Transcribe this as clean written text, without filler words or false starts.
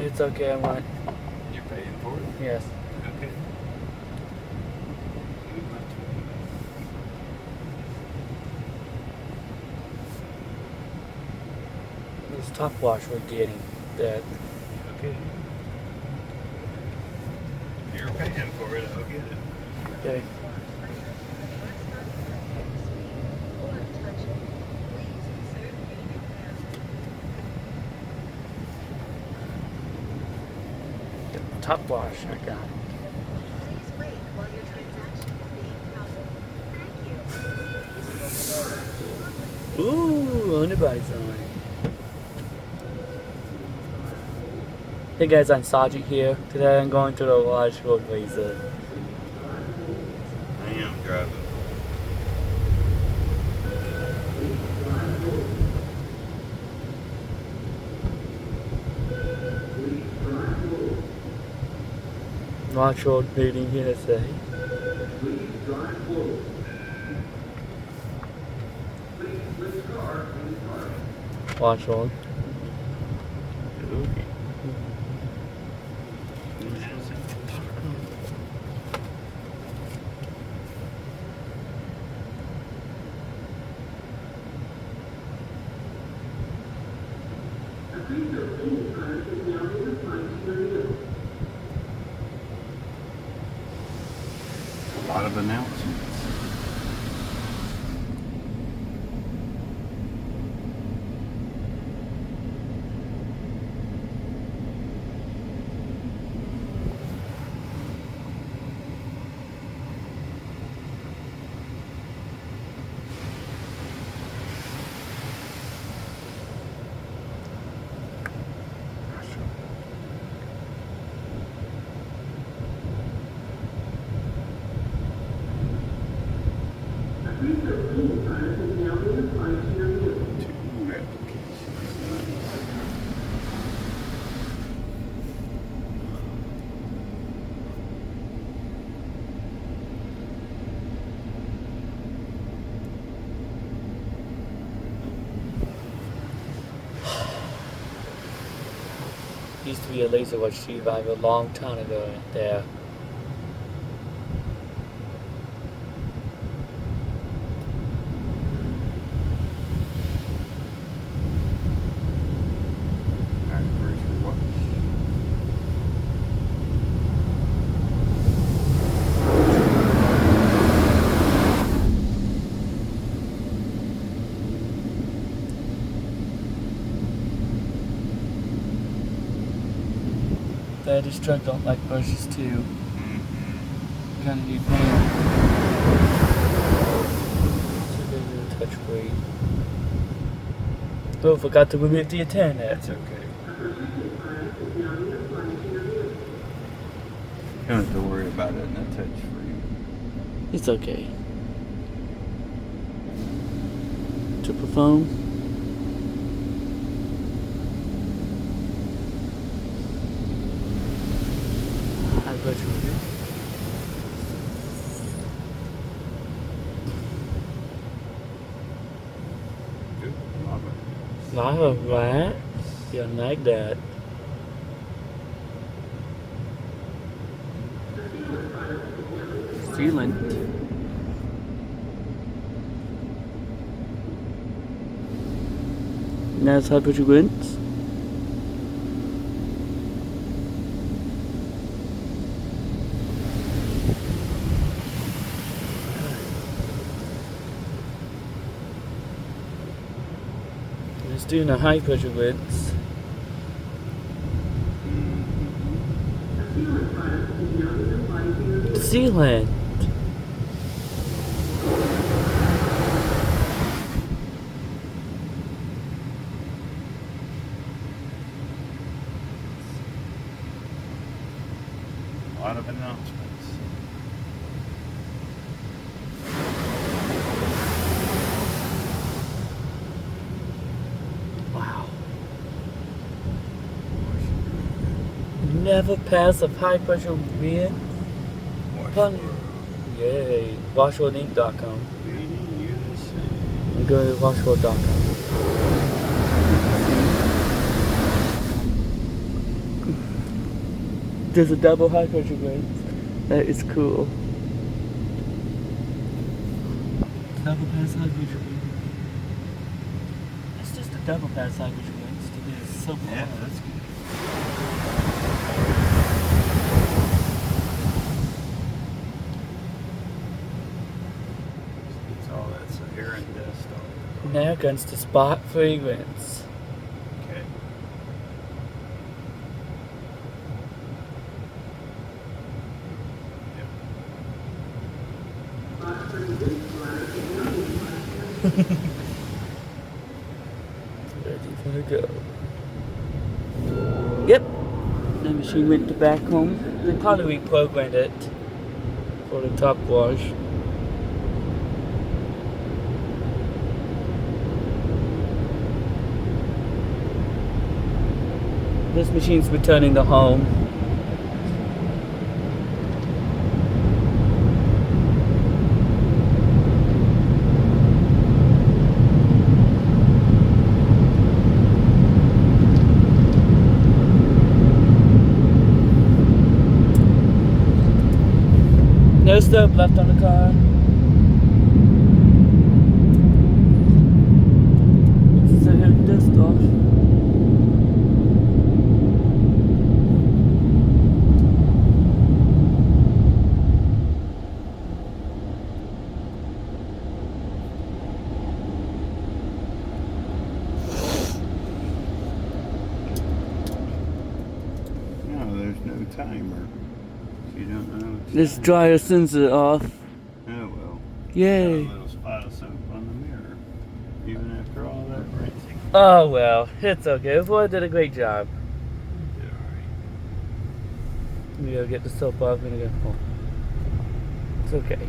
It's okay, I want. You're paying for it? Yes. Okay. This top wash we're getting that. Okay. You're paying for it, I'll get it. Okay. Top wash, I got it. Please wait while your transaction is being processed. Thank you. Ooh, anybody's on. Hey guys, I'm Sajid here. Today I'm going to the washworld laser. I am driving. Washworld meeting USA. Washworld. Okay. A lot of announcements. Used to be a laser watch survivor a long time ago there. Alright, where's your watch? This truck don't like bushes too. Kinda need pain. So they do touch weight. Oh, forgot to remove the antenna. That's okay. You don't have to worry about it in a touch free. It's okay. Triple phone. High pressure. Good. Lava. Lava, right? You like that. Sealant. Now it's high pressure winds. It's doing the high pressure winds. Sealant. A lot of announcements. Wow. Never pass a high pressure wind. Fun. Yay. Washworldinc.com. And go to washworld.com. There's a double high pressure rinse. That is cool. Double pass high pressure rinse. It's just a double pass high pressure rinse to this so far. Yeah, that's good. It's all that air and dust off. Now comes the spot free rinse. Okay. Ready for the go. Yep. The machine went to back home. They probably reprogrammed it for the top wash. This machine's returning to home. No stove left on the car. So here, dust off. No, there's no timer. You don't know. This dryer sends it off. Oh well. Yay. Got a little spot of soap on the mirror, even after all that rinsing. Oh well, it's okay. Boy did a great job. Did all right. We gotta get the soap off. I'm gonna go home. It's okay.